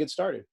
get started.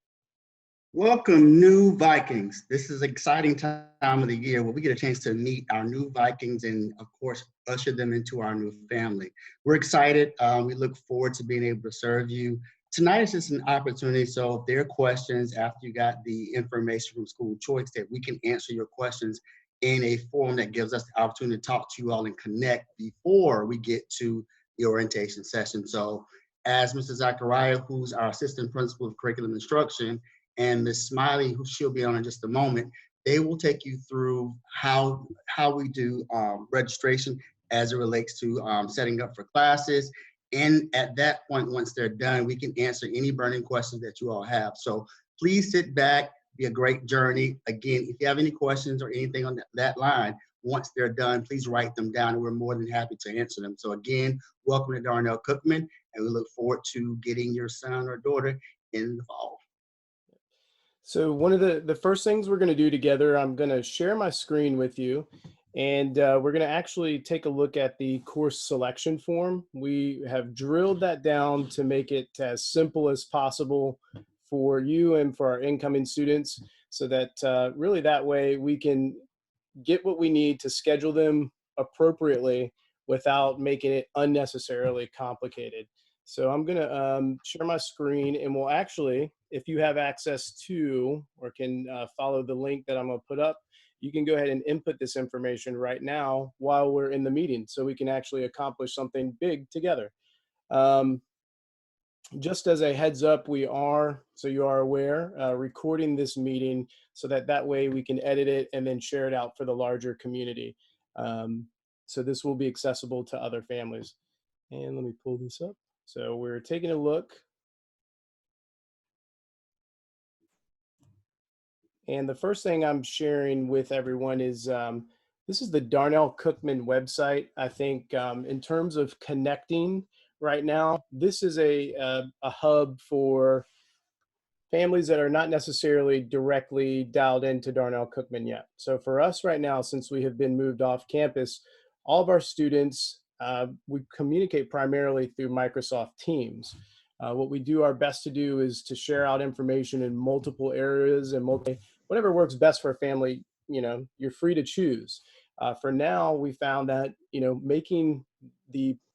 Welcome, new Vikings. This is an exciting time of the year where we get a chance to meet our new Vikings and, of course, usher them into our new family. We're excited. We look forward to being able to serve you. Tonight is just an opportunity. So, if there are questions after you got the information from school choice, that we can answer your questions in a forum that gives us the opportunity to talk to you all and connect before we get to the orientation session. So, as Mr. Zachariah, who's our assistant principal of curriculum instruction, and Ms. Smiley, who she'll be on in just a moment, they will take you through how we do registration as it relates to setting up for classes. And at that point, once they're done, we can answer any burning questions that you all have. So please sit back, be a great journey. Again, if you have any questions or anything on that line, once they're done, please write them down and we're more than happy to answer them. So again, welcome to Darnell Cookman, and we look forward to getting your son or daughter in the fall. So one of the first things we're going to do together, I'm going to share my screen with you, and we're going to actually take a look at the course selection form. We have drilled that down to make it as simple as possible for you and for our incoming students, so that really that way we can get what we need to schedule them appropriately without making it unnecessarily complicated. So I'm going to share my screen, and we'll actually, if you have access to or can follow the link that I'm going to put up, you can go ahead and input this information right now while we're in the meeting so we can actually accomplish something big together. Just as a heads up, so you are aware, recording this meeting so that way we can edit it and then share it out for the larger community. So this will be accessible to other families. And let me pull this up. So we're taking a look. And the first thing I'm sharing with everyone is this is the Darnell Cookman website. I think in terms of connecting right now, this is a hub for families that are not necessarily directly dialed into Darnell Cookman yet. So for us right now, since we have been moved off campus, all of our students, we communicate primarily through Microsoft Teams. What we do our best to do is to share out information in multiple areas and whatever works best for a family. You're free to choose. For now, we found that making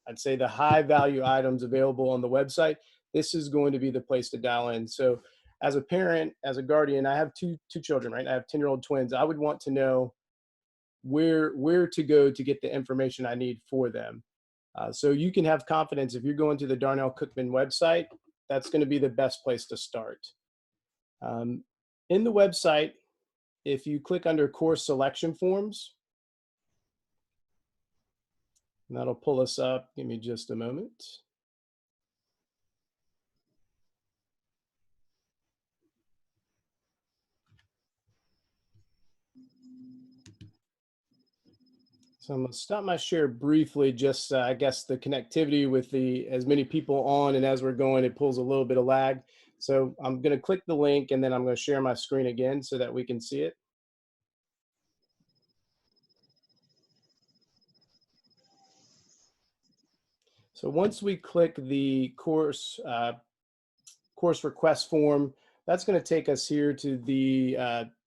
I'd say the high value items available on the website, this is going to be the place to dial in. So as a parent, as a guardian, I have two children, right? I have 10-year-old twins. I would want to know where to go to get the information I need for them. So you can have confidence if you're going to the Darnell Cookman website, that's going to be the best place to start. In the website, if you click under course selection forms, and that'll pull us up. Give me just a moment. So I'm going to stop my share briefly, just I guess the connectivity with as many people on, and as we're going, it pulls a little bit of lag. So I'm going to click the link, and then I'm going to share my screen again so that we can see it. So once we click the course request form, that's going to take us here to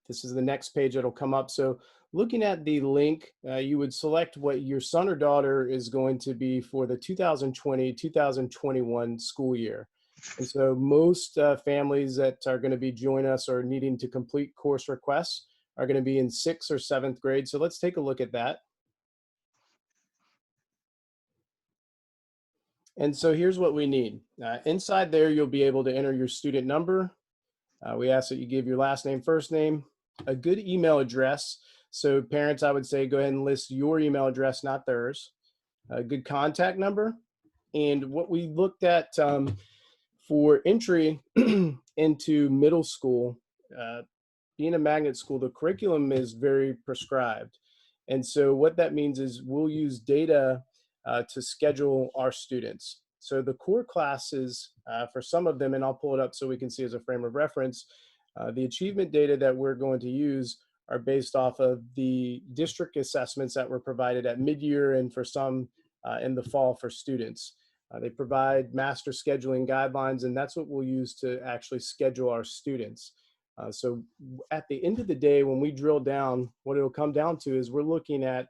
this is the next page that'll come up. So looking at the link, you would select what your son or daughter is going to be for the 2020-2021 school year. And so most families that are going to be joining us or needing to complete course requests are going to be in 6th or 7th grade. So let's take a look at that. And so here's what we need. Inside there, you'll be able to enter your student number. We ask that you give your last name, first name, a good email address. So parents, I would say go ahead and list your email address, not theirs. A good contact number. And what we looked at for entry into middle school, being a magnet school, the curriculum is very prescribed. And so what that means is we'll use data to schedule our students. So the core classes, for some of them, and I'll pull it up so we can see as a frame of reference, the achievement data that we're going to use are based off of the district assessments that were provided at mid-year and for some in the fall for students. They provide master scheduling guidelines, and that's what we'll use to actually schedule our students. So at the end of the day, when we drill down, what it'll come down to is we're looking at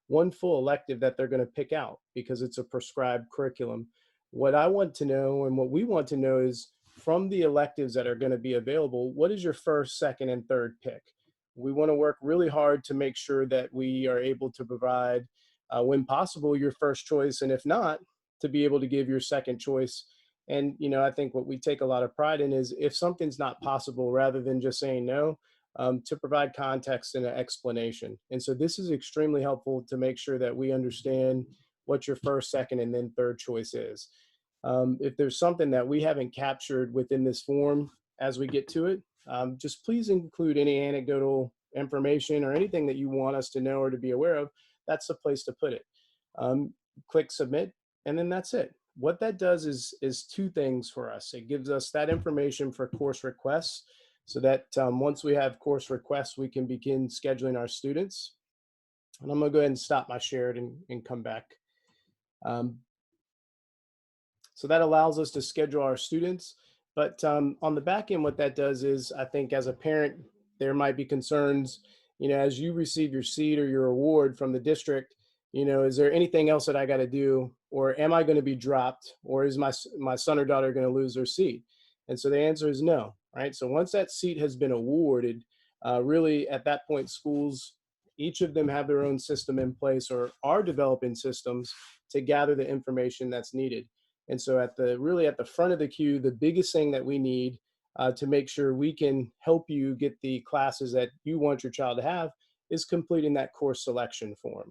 one full elective that they're going to pick out because it's a prescribed curriculum. What I want to know and what we want to know is from the electives that are going to be available, what is your first, second, and third pick? We want to work really hard to make sure that we are able to provide, when possible, your first choice, and if not, to be able to give your second choice. And, I think what we take a lot of pride in is if something's not possible, rather than just saying no, to provide context and an explanation. And so this is extremely helpful to make sure that we understand what your first, second, and then third choice is. If there's something that we haven't captured within this form as we get to it, just please include any anecdotal information or anything that you want us to know or to be aware of. That's the place to put it. Click submit, and then that's it. What that does is two things for us. It gives us that information for course requests so that once we have course requests, we can begin scheduling our students. And I'm gonna go ahead and stop my shared and come back. So that allows us to schedule our students. But on the back end, what that does is, I think as a parent, there might be concerns, as you receive your seat or your award from the district, is there anything else that I got to do? Or am I going to be dropped? Or is my son or daughter going to lose their seat? And so the answer is no, right? So once that seat has been awarded, really at that point, schools, each of them have their own system in place or are developing systems to gather the information that's needed. And so really at the front of the queue, the biggest thing that we need to make sure we can help you get the classes that you want your child to have is completing that course selection form.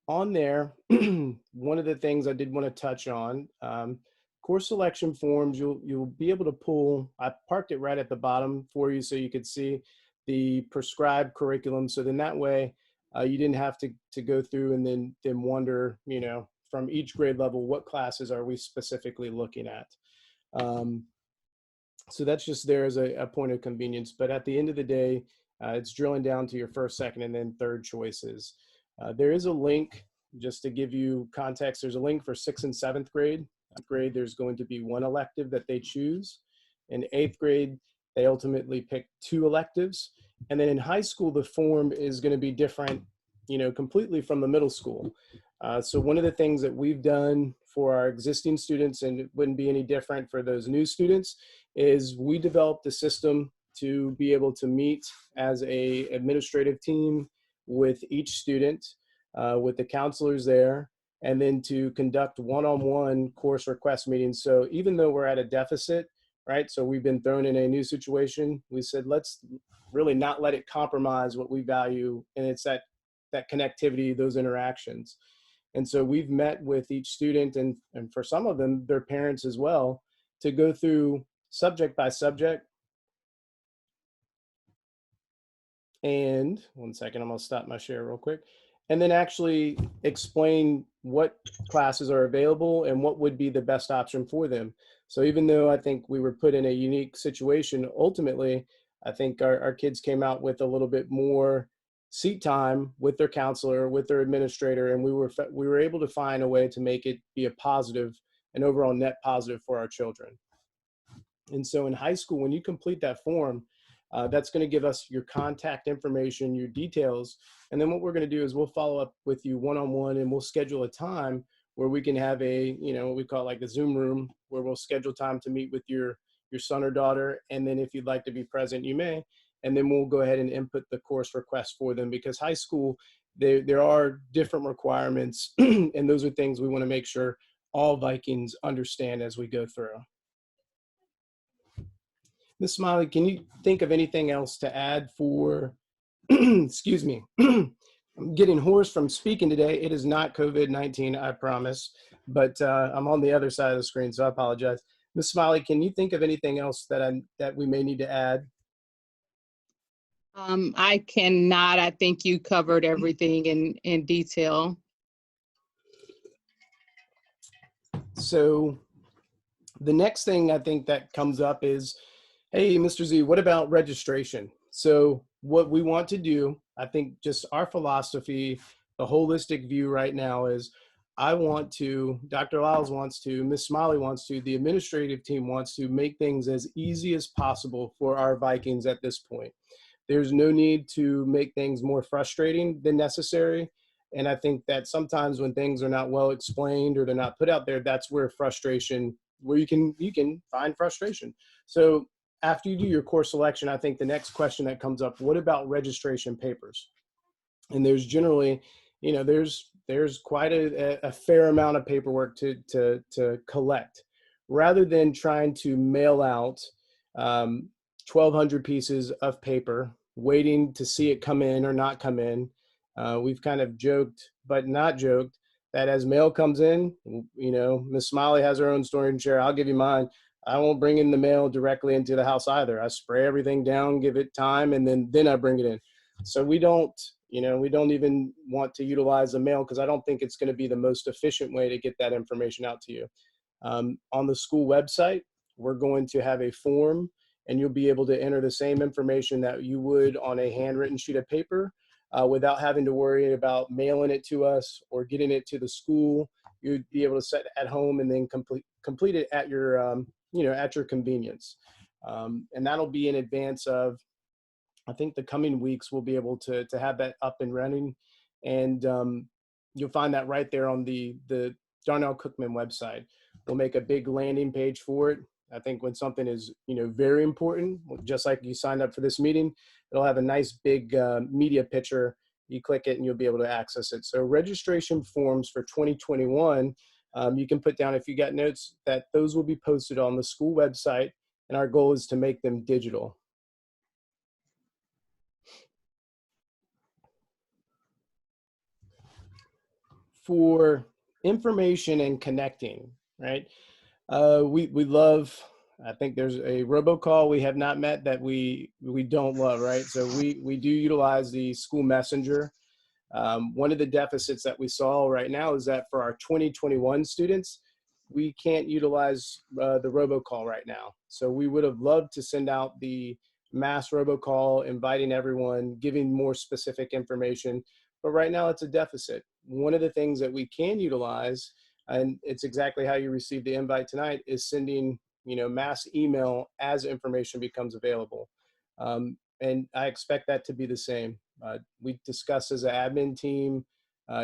On there, one of the things I did want to touch on, course selection forms, you'll be able to pull, I parked it right at the bottom for you so you could see the prescribed curriculum. So then that way, you didn't have to go through and then wonder, from each grade level, what classes are we specifically looking at? So that's just there as a point of convenience. But at the end of the day, it's drilling down to your first, second, and then third choices. There is a link, just to give you context, there's a link for 6th and 7th grade. Grade, there's going to be one elective that they choose. In 8th grade, they ultimately pick 2 electives. And then in high school, the form is going to be different, completely from the middle school. So one of the things that we've done for our existing students, and it wouldn't be any different for those new students, is we developed a system to be able to meet as a administrative team with each student, with the counselors there, and then to conduct one-on-one course request meetings. So even though we're at a deficit, right? So we've been thrown in a new situation. We said, let's really not let it compromise what we value. And it's that connectivity, those interactions. And so we've met with each student and for some of them, their parents as well, to go through subject by subject. And one second, I'm gonna stop my share real quick. And then actually explain what classes are available and what would be the best option for them. So even though I think we were put in a unique situation, ultimately, I think our kids came out with a little bit more seat time with their counselor, with their administrator, and we were able to find a way to make it be a positive, an overall net positive for our children. And so in high school, when you complete that form, that's going to give us your contact information, your details. And then what we're going to do is we'll follow up with you one-on-one, and we'll schedule a time where we can have what we call like a Zoom room, where we'll schedule time to meet with your son or daughter. And then if you'd like to be present, you may. And then we'll go ahead and input the course request for them, because high school, there are different requirements. And those are things we want to make sure all Vikings understand as we go through. Ms. Smiley, can you think of anything else to add for, excuse me, I'm getting hoarse from speaking today. It is not COVID-19, I promise, but I'm on the other side of the screen, so I apologize. Ms. Smiley, can you think of anything else that we may need to add? I cannot. I think you covered everything in detail. So the next thing I think that comes up is, hey, Mr. Z, what about registration? So what we want to do, I think just our philosophy The holistic view right now is I want to, Dr. Lyles wants to, Ms. Smiley wants to, the administrative team wants to make things as easy as possible for our Vikings at this point. There's no need to make things more frustrating than necessary. And I think that sometimes when things are not well explained or they're not put out there, that's where frustration, where you can find frustration. So after you do your course selection, I think the next question that comes up, what about registration papers? And there's generally, there's quite a fair amount of paperwork to collect, rather than trying to mail out 1,200 pieces of paper, waiting to see it come in or not come in. We've kind of joked, but not joked, that as mail comes in, Miss Smiley has her own story and share. I'll give you mine. I won't bring in the mail directly into the house either. I spray everything down, give it time, and then I bring it in. So we don't even want to utilize the mail because I don't think it's going to be the most efficient way to get that information out to you. On the school website, we're going to have a form, and you'll be able to enter the same information that you would on a handwritten sheet of paper without having to worry about mailing it to us or getting it to the school. You'd be able to set at home and then complete it at your at your convenience. And that'll be in advance of, I think, the coming weeks. We'll be able to have that up and running, and you'll find that right there on the Darnell Cookman website. We'll make a big landing page for it. I think when something is very important, just like you signed up for this meeting, it'll have a nice big media picture. You click it and you'll be able to access it. So registration forms for 2021, you can put down, if you got notes, that those will be posted on the school website, and our goal is to make them digital. For information and connecting, right? We love, I think there's a robocall we have not met that we don't love, right? So we do utilize the school messenger. One of the deficits that we saw right now is that for our 2021 students, we can't utilize the robocall right now. So we would have loved to send out the mass robocall, inviting everyone, giving more specific information, but right now it's a deficit. One of the things that we can utilize, and it's exactly how you received the invite tonight, is sending mass email as information becomes available. And I expect that to be the same. We discussed as an admin team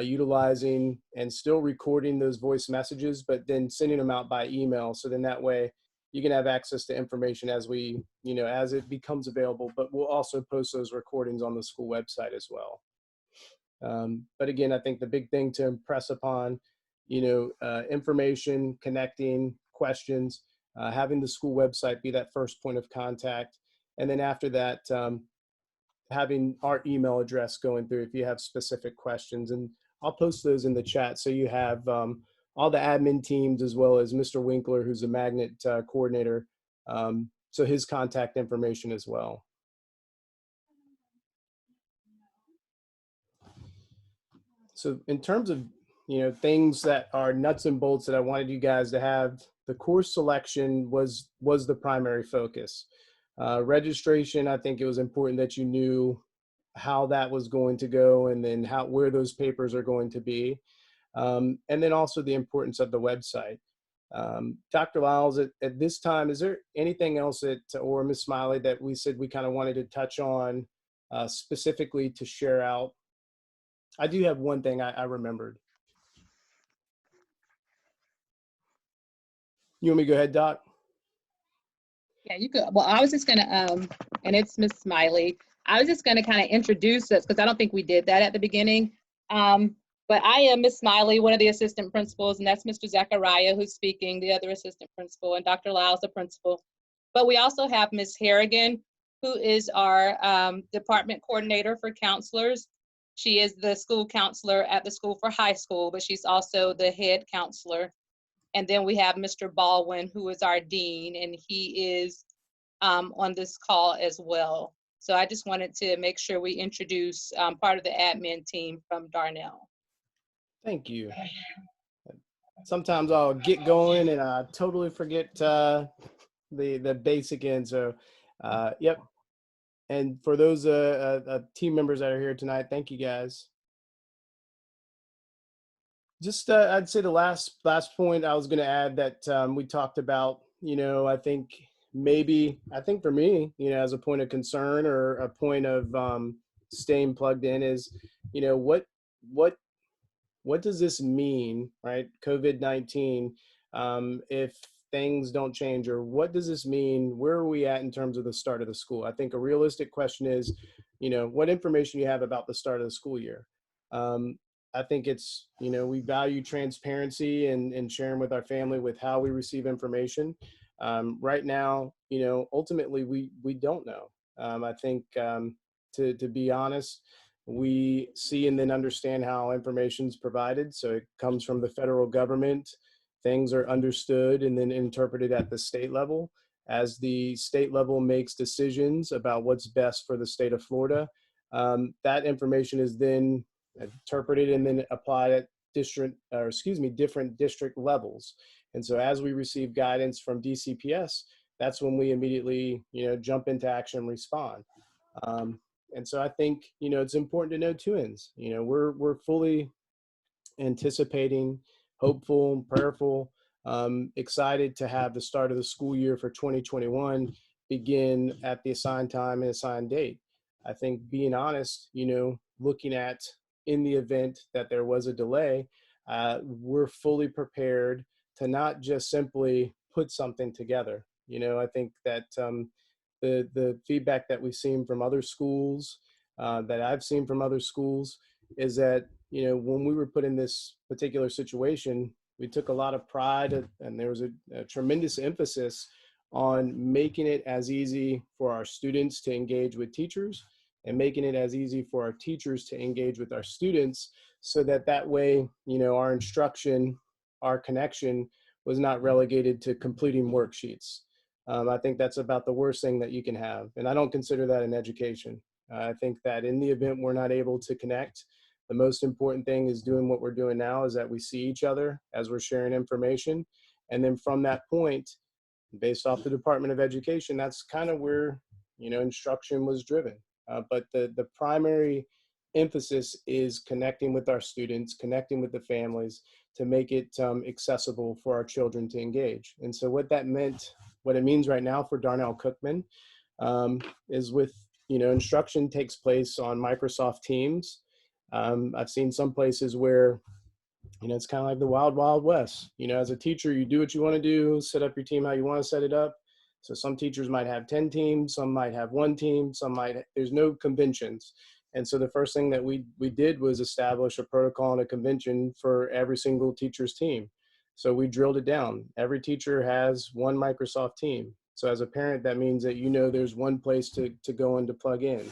utilizing and still recording those voice messages, but then sending them out by email. So then that way you can have access to information as as it becomes available, but we'll also post those recordings on the school website as well. But again, I think the big thing to impress upon, information, connecting, questions, having the school website be that first point of contact. And then after that, having our email address going through if you have specific questions. And I'll post those in the chat. So you have all the admin teams, as well as Mr. Winkler, who's a magnet coordinator. So his contact information as well. So in terms of, things that are nuts and bolts that I wanted you guys to have, the course selection was the primary focus. Registration, I think it was important that you knew how that was going to go, and then where those papers are going to be. And then also the importance of the website. Dr. Lyles, at this time, is there anything else or Ms. Smiley, that we said we kind of wanted to touch on specifically to share out? I do have one thing I remembered. You want me to go ahead, Doc? Yeah, you could. Well, I was just gonna, and it's Miss Smiley. I was just gonna kind of introduce us because I don't think we did that at the beginning. But I am Miss Smiley, one of the assistant principals, and that's Mr. Zachariah who's speaking, the other assistant principal, and Dr. Lyles, the principal. But we also have Miss Harrigan, who is our department coordinator for counselors. She is the school counselor at the school for high school, but she's also the head counselor. And then we have Mr. Baldwin, who is our dean, and he is on this call as well. So I just wanted to make sure we introduce part of the admin team from Darnell. Thank you. Sometimes I'll get going and I totally forget the basic end. So, yep. And for those team members that are here tonight, thank you guys. Just, I'd say the last point I was going to add that we talked about, I think I think for me, as a point of concern or a point of staying plugged in is, what what does this mean, right? COVID-19, if things don't change, or what does this mean? Where are we at in terms of the start of the school? I think a realistic question is, what information you have about the start of the school year. Um, I think it's, we value transparency and sharing with our family with how we receive information. Right now, ultimately we don't know. I think to be honest, we see and then understand how information is provided. So it comes from the federal government. Things are understood and then interpreted at the state level. As the state level makes decisions about what's best for the state of Florida, that information is then interpreted and then applied at different district levels. And so as we receive guidance from DCPS, that's when we immediately, jump into action and respond. Um, and so I think, it's important to know two ends. We're fully anticipating, hopeful, prayerful, excited to have the start of the school year for 2021 begin at the assigned time and assigned date. I think being honest, looking at in the event that there was a delay, we're fully prepared to not just simply put something together. I think that the feedback that we've seen from other schools, that I've seen from other schools, is that when we were put in this particular situation, we took a lot of pride, and there was a tremendous emphasis on making it as easy for our students to engage with teachers and making it as easy for our teachers to engage with our students, so that way, our instruction, our connection was not relegated to completing worksheets. I think that's about the worst thing that you can have. And I don't consider that an education. I think that in the event we're not able to connect, the most important thing is doing what we're doing now, is that we see each other as we're sharing information. And then from that point, based off the Department of Education, that's kind of where, instruction was driven. But the primary emphasis is connecting with our students, connecting with the families to make it accessible for our children to engage. And so what it means right now for Darnell Cookman, is with, instruction takes place on Microsoft Teams. I've seen some places where, it's kind of like the wild, wild west. As a teacher, you do what you want to do, set up your team how you want to set it up. So some teachers might have 10 teams, some might have one team, there's no conventions. And so the first thing that we did was establish a protocol and a convention for every single teacher's team. So we drilled it down. Every teacher has one Microsoft team. So as a parent, that means that, there's one place to go and to plug in.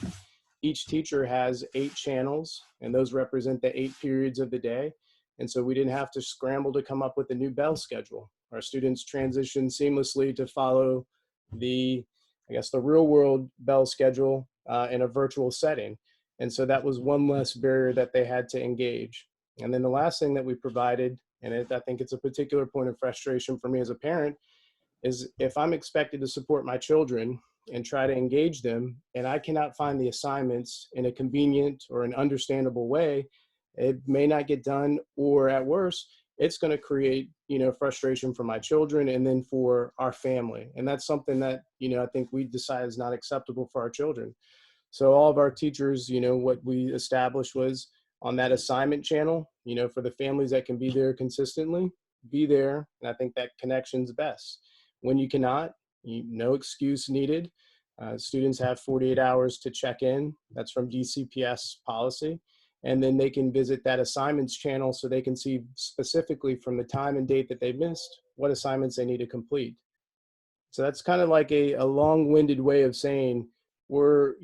Each teacher has 8 channels, and those represent the 8 periods of the day. And so we didn't have to scramble to come up with a new bell schedule. Our students transitioned seamlessly to follow the real world bell schedule in a virtual setting. And so that was one less barrier that they had to engage. And then the last thing that we provided, and I think it's a particular point of frustration for me as a parent, is if I'm expected to support my children and try to engage them, and I cannot find the assignments in a convenient or an understandable way, it may not get done, or at worst, it's going to create, frustration for my children and then for our family. And that's something that, I think we decide is not acceptable for our children. So all of our teachers, what we established was on that assignment channel, for the families that can be there consistently, be there. And I think that connection's best. When you cannot, no excuse needed. Students have 48 hours to check in. That's from DCPS policy. And then they can visit that assignments channel so they can see specifically from the time and date that they missed what assignments they need to complete. So that's kind of like a long-winded way of saying we're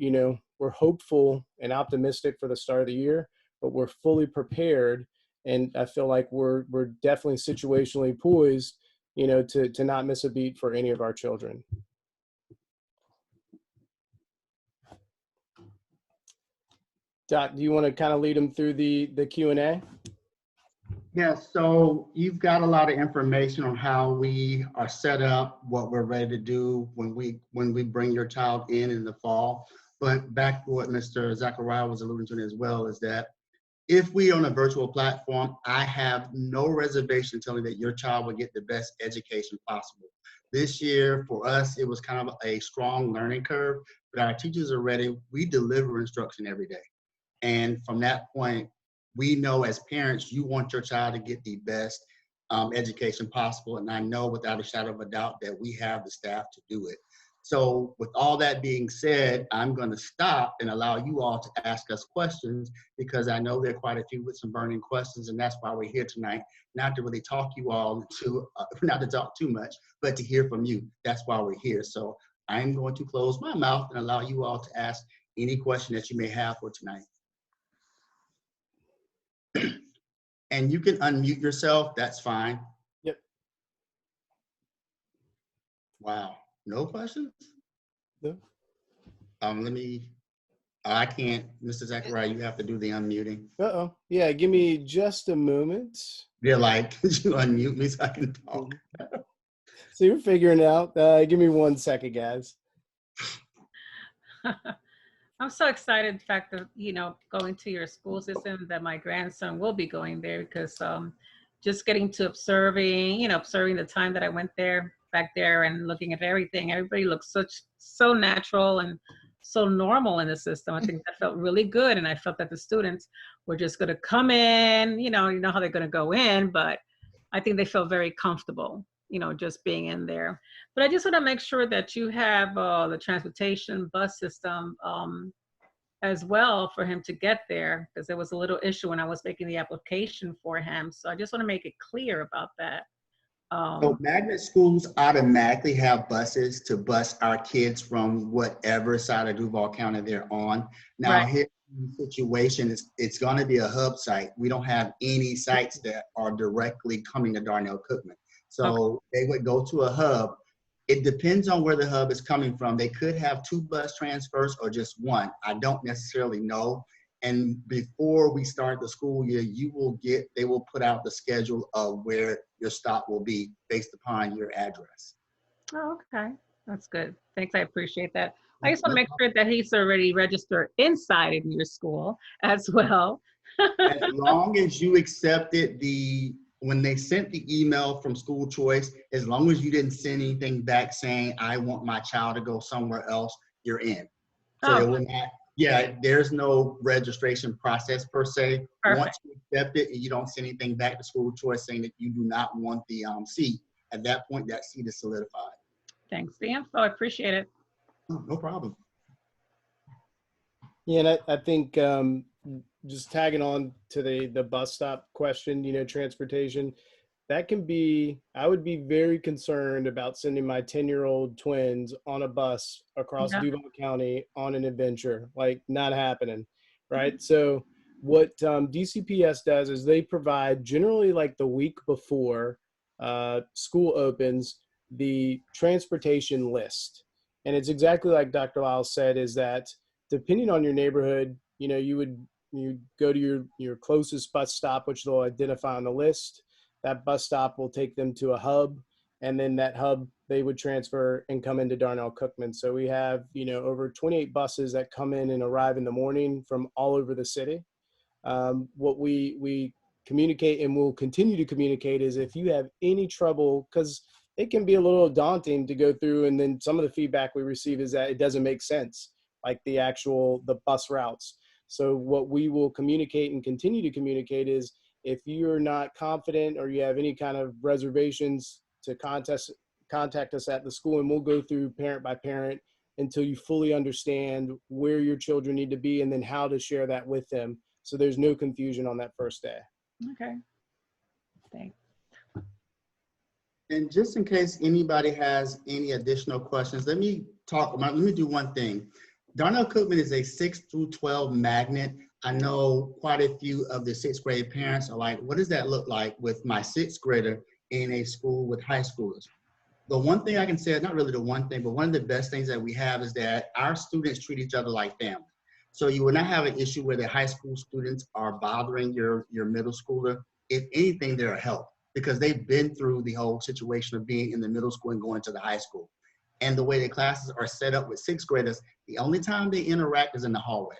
hopeful and optimistic for the start of the year, but we're fully prepared. And I feel like we're definitely situationally poised, to not miss a beat for any of our children. Doc, do you want to kind of lead them through the Q&A? Yeah, so you've got a lot of information on how we are set up, what we're ready to do when we bring your child in the fall. But back to what Mr. Zachariah was alluding to as well, is that If we are on a virtual platform, I have no reservation telling that your child will get the best education possible. This year, for us, it was kind of a strong learning curve, but our teachers are ready. We deliver instruction every day. And from that point, we know as parents, you want your child to get the best education possible. And I know without a shadow of a doubt that we have the staff to do it. So with all that being said, I'm going to stop and allow you all to ask us questions, because I know there are quite a few with some burning questions, and that's why we're here tonight, not to really talk you all to, not to talk too much, but to hear from you. That's why we're here. So I'm going to close my mouth and allow you all to ask any question that you may have for tonight. And you can unmute yourself, that's fine. Yep. Wow, no questions? No. Let me, I can't, Mr. Zachariah, you have to do the unmuting. Uh-oh. Yeah, give me just a moment. You're like, could you unmute me so I can talk? So you're figuring it out. Give me 1 second, guys. I'm so excited, the fact that, going to your school system, that my grandson will be going there, because just getting to observing the time that I went back there and looking at everything, everybody looks so natural and so normal in the system. I think that felt really good. And I felt that the students were just going to come in, you know how they're going to go in, but I think they felt very comfortable, just being in there. But I just want to make sure that you have the transportation bus system as well for him to get there, because there was a little issue when I was making the application for him. So I just want to make it clear about that. So magnet schools automatically have buses to bus our kids from whatever side of Duval County they're on. Now, Right. Here the situation is, it's going to be a hub site. We don't have any sites that are directly coming to Darnell Cookman. So They would go to a hub. It depends on where the hub is coming from. They could have 2 bus transfers or just 1. I don't necessarily know. And before we start the school year, they will put out the schedule of where your stop will be based upon your address. Oh, okay. That's good. Thanks. I appreciate that. I just want to make sure that he's already registered inside of your school as well. As long as you accepted when they sent the email from school choice, as long as you didn't send anything back saying, I want my child to go somewhere else, you're in. So it will not, there's no registration process per se. Perfect. Once you accept it and you don't send anything back to school choice saying that you do not want the seat, at that point, that seat is solidified. Thanks, Sam. I appreciate it. Oh, no problem. Yeah, and I think just tagging on to the bus stop question, transportation, that can be, I would be very concerned about sending my 10-year-old twins on a bus across Duval County on an adventure, like not happening, right? So what DCPS does is they provide generally like the week before school opens, the transportation list. And it's exactly like Dr. Lyles said, is that depending on your neighborhood, you go to your closest bus stop, which they'll identify on the list. That bus stop will take them to a hub, and then that hub, they would transfer and come into Darnell Cookman. So we have, over 28 buses that come in and arrive in the morning from all over the city. What we communicate and will continue to communicate is if you have any trouble, because it can be a little daunting to go through, and then some of the feedback we receive is that it doesn't make sense, like the bus routes. So what we will communicate and continue to communicate is, if you're not confident or you have any kind of reservations, to contact us at the school, and we'll go through parent by parent until you fully understand where your children need to be and then how to share that with them, so there's no confusion on that first day. Okay. Thanks. And just in case anybody has any additional questions, let me do one thing. Darnell Cookman is a 6 through 12 magnet. I know quite a few of the 6th grade parents are like, what does that look like with my 6th grader in a school with high schoolers? The one thing I can say, not really the one thing, but one of the best things that we have is that our students treat each other like family. So you will not have an issue where the high school students are bothering your middle schooler. If anything, they're a help, because they've been through the whole situation of being in the middle school and going to the high school. And the way the classes are set up with 6th graders, the only time they interact is in the hallway.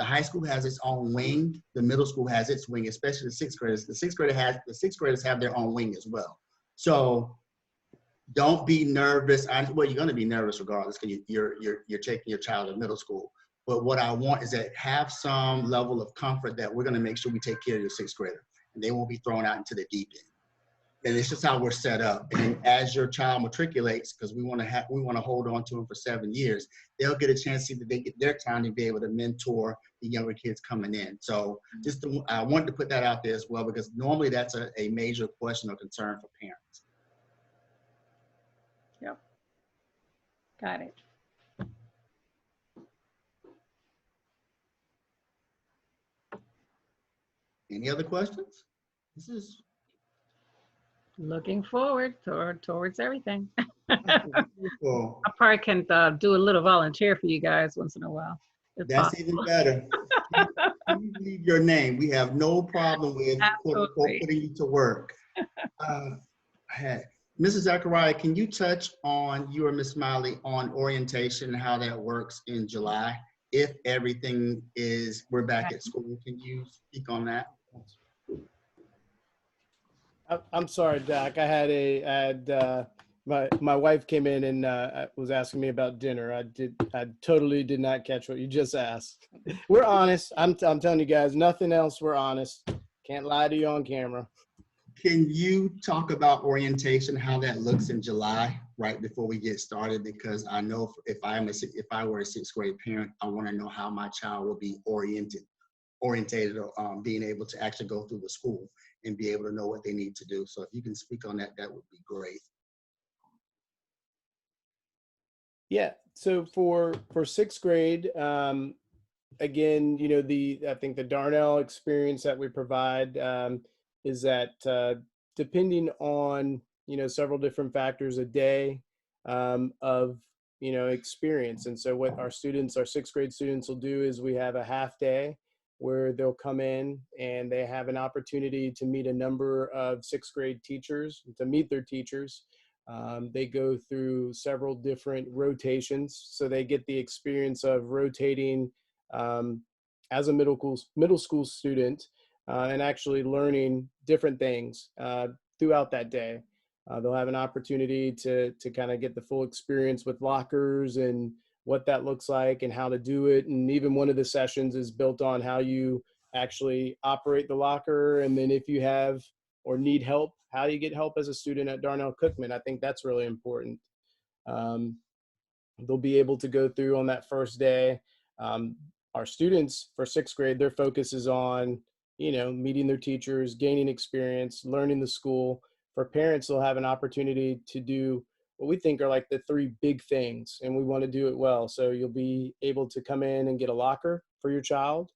the high school has its own wing, the middle school has its wing, especially the sixth graders. The sixth graders have their own wing as well. So don't be nervous. Well, you're going to be nervous regardless because you're taking your child to middle school. But what I want is that have some level of comfort that we're going to make sure we take care of your sixth grader and they won't be thrown out into the deep end. And it's just how we're set up. And as your child matriculates, because we want to hold on to them for 7 years, they'll get a chance to see that they get their time to be able to mentor the younger kids coming in. So I wanted to put that out there as well, because normally that's a major question or concern for parents. Yep. Got it. Any other questions? This is Looking forward towards everything. wonderful. I probably can do a little volunteer for you guys once in a while. That's even better. Please leave your name. We have no problem with quote unquote putting you to work. Mrs. Zachariah, can you touch on, you or Ms. Smiley, on orientation and how that works in July? If everything is, we're back at school, can you speak on that? I'm sorry, Doc. My wife came in and was asking me about dinner. I totally did not catch what you just asked. We're honest. I'm telling you guys, nothing else. We're honest. Can't lie to you on camera. Can you talk about orientation, how that looks in July, right before we get started? Because I know if I were a sixth grade parent, I want to know how my child will be orientated or being able to actually go through the school and be able to know what they need to do. So if you can speak on that, that would be great. Yeah. So for sixth grade, again, you know, I think the Darnell experience that we provide is that depending on, you know, several different factors, a day of, you know, experience. And so what our sixth grade students will do is we have a half day where they'll come in and they have an opportunity to meet a number of sixth grade teachers, to meet their teachers. They go through several different rotations, so they get the experience of rotating as a middle school student and actually learning different things throughout that day. They'll have an opportunity to kind of get the full experience with lockers and what that looks like and how to do it. And even one of the sessions is built on how you actually operate the locker. And then if you have or need help, how you get help as a student at Darnell Cookman. I think that's really important. They'll be able to go through on that first day. Our students for sixth grade, their focus is on, you know, meeting their teachers, gaining experience, learning the school. For parents, they'll have an opportunity to do what we think are like the three big things, and we want to do it well. So you'll be able to come in and get a locker for your child.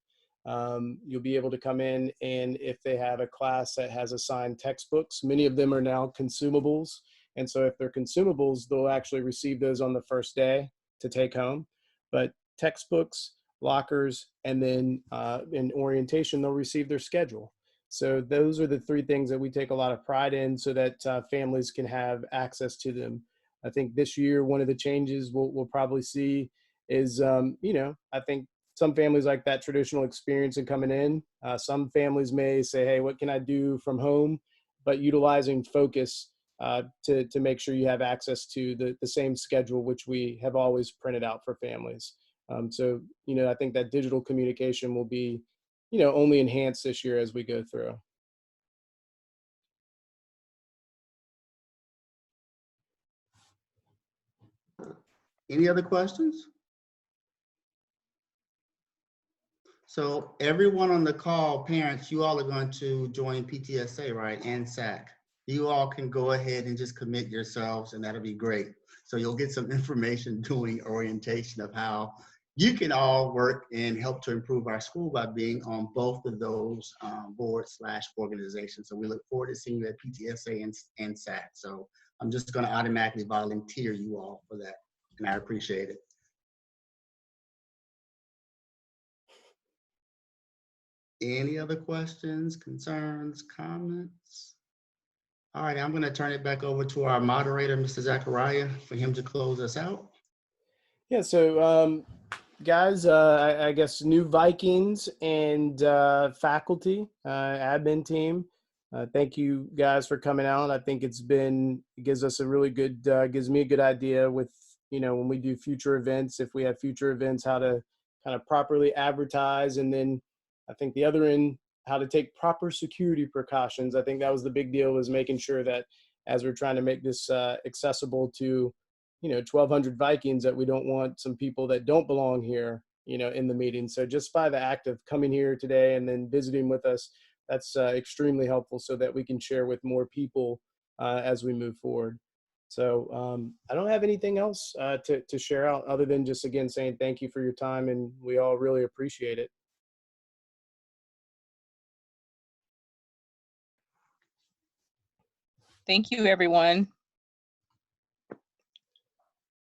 You'll be able to come in, and if they have a class that has assigned textbooks, many of them are now consumables. And so if they're consumables, they'll actually receive those on the first day to take home. But textbooks, lockers, and then in orientation, they'll receive their schedule. So those are the three things that we take a lot of pride in so that families can have access to them. I think this year, one of the changes we'll probably see is, you know, I think some families like that traditional experience in coming in. Some families may say, hey, what can I do from home? But utilizing focus to make sure you have access to the same schedule, which we have always printed out for families. So, you know, I think that digital communication will be, you know, only enhanced this year as we go through. Any other questions? So everyone on the call, parents, you all are going to join PTSA, right, and SAC. You all can go ahead and just commit yourselves, and that'll be great. So you'll get some information doing orientation of how you can all work and help to improve our school by being on both of those boards/organizations. So we look forward to seeing you at PTSA and SAC. So I'm just going to automatically volunteer you all for that, and I appreciate it. Any other questions, concerns, comments? All right, I'm going to turn it back over to our moderator, Mr. Zachariah, for him to close us out. Yeah, so guys, I guess new Vikings and faculty, admin team. Thank you guys for coming out. I think it gives us a really good, gives me a good idea with, when we do future events, if we have future events, how to kind of properly advertise. And then I think the other end, how to take proper security precautions. I think that was the big deal, was making sure that as we're trying to make this accessible to 1,200 Vikings, that we don't want some people that don't belong here, in the meeting. So just by the act of coming here today and then visiting with us, that's extremely helpful so that we can share with more people as we move forward. So I don't have anything else to share out other than just, again, saying thank you for your time, and we all really appreciate it. Thank you, everyone.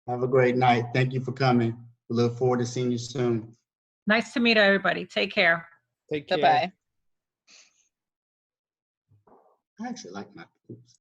Have a great night. Thank you for coming. We look forward to seeing you soon. Nice to meet everybody. Take care. Take care. Bye-bye. I actually like my oops.